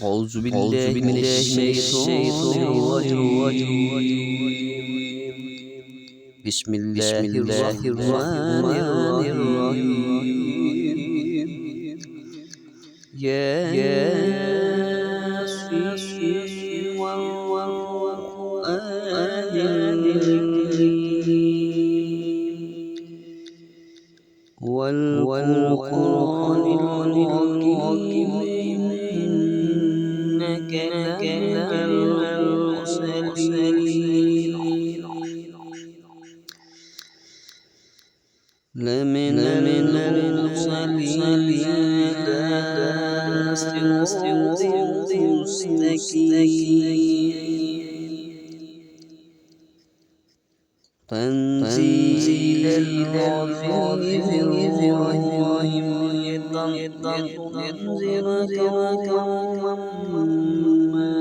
أعوذ بالله من الشيطان الرجيم. بسم الله الرحمن الرحيم. ياسين والقرآن الكريم والفرقان الحكيم، إنك لمن المرسلين على صراط مستقيم. تنزيل العزيز الرحيم، لتنذر قوما ما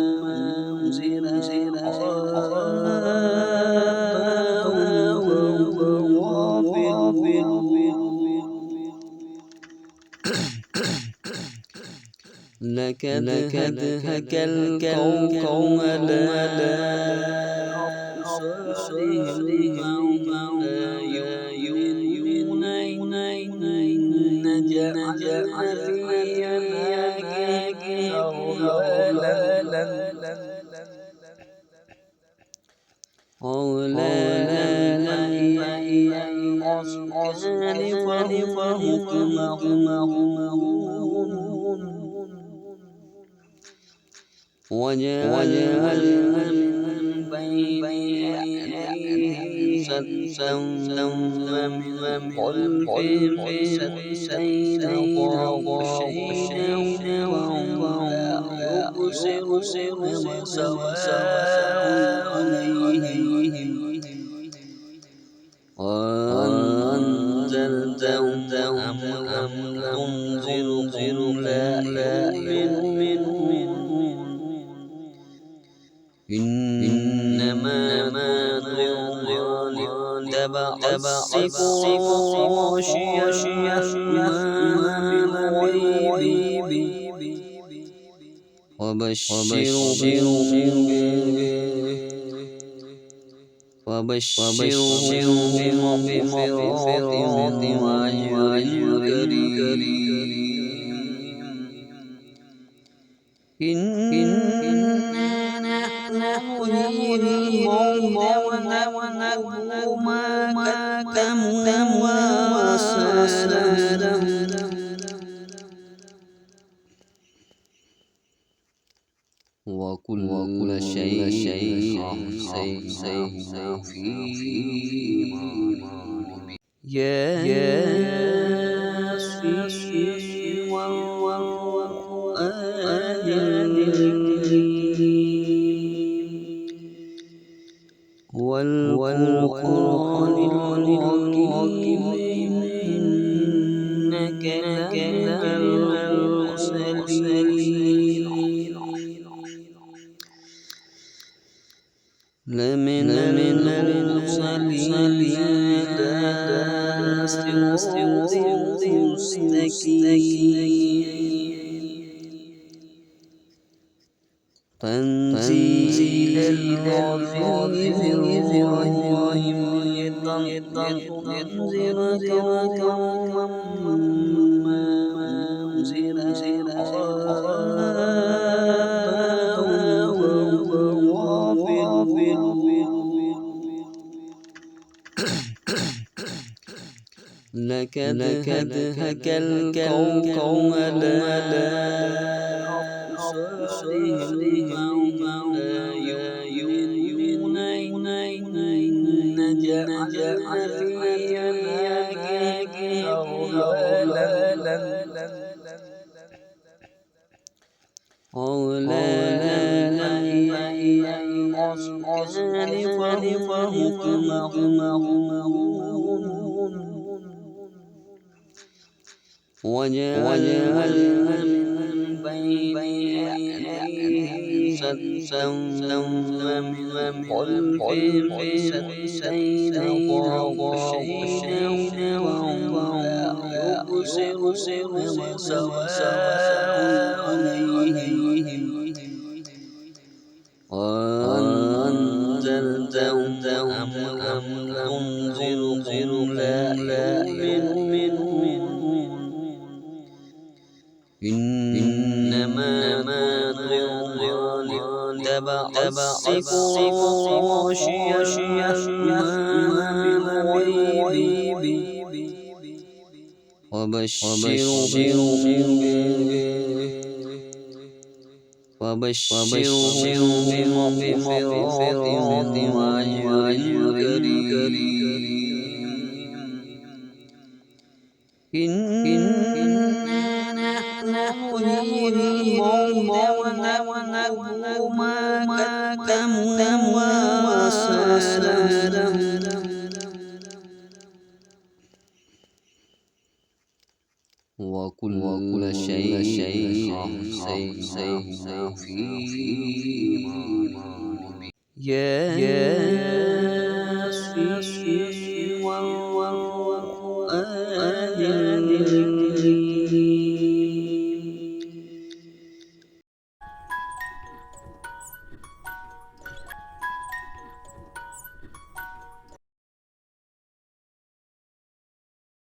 أنزل آباؤهم فهم غافلون. لقد هكى القوم على أبصارهم فهم لا يؤمنون، إنا جعلنا في أعناقهم أغلالا فهي الأذقان فهم مقمحون. وجعلنا من بين أيديهم سدا ومن خلفهم سدا وغشيناهم فهم لا يبصرون. سواء عليهم أنذرتهم أم لم تنذرهم لا يؤمنون. إنما تنذر من اتبع الذكر وخشي الرحمن بالغيب. وبشرهم بمغفرة وأجر كريم. إنا نحن نحيي الموتى ونكتب ما قدموا وآثارهم وكل شيء أحصيناه في إمام. ياسين والقرآن الكريم والفرقان الحكيم، إنك لمن المرسلين على صراط مستقيم. تنزيل العزيز الرحيم، لتنذر قوما ما أنزل آباؤهم فهم غافلون. لقد هكى القوم على أبصارهم فهم لا يؤمنون، إنا جعلنا في أعناقهم أغلالا فهي الأذقان فهم مقمحون. وجعلنا من بين أيديهم سدا ومن خلفهم سدا وغشيناهم فهم لا يبصرون. سواء عليهم أنزلته أم تنذرهم لا يؤمنون إنما تنذر من اتبع الذكر وخشي الرحمن بالغيب وبشرهم بمغفرة وأجر كريم إنا نحن نحيي الموتى ونكتب ما قدموا وآثارهم وكل شيء أحصيناه في إمام ياسين والقرآن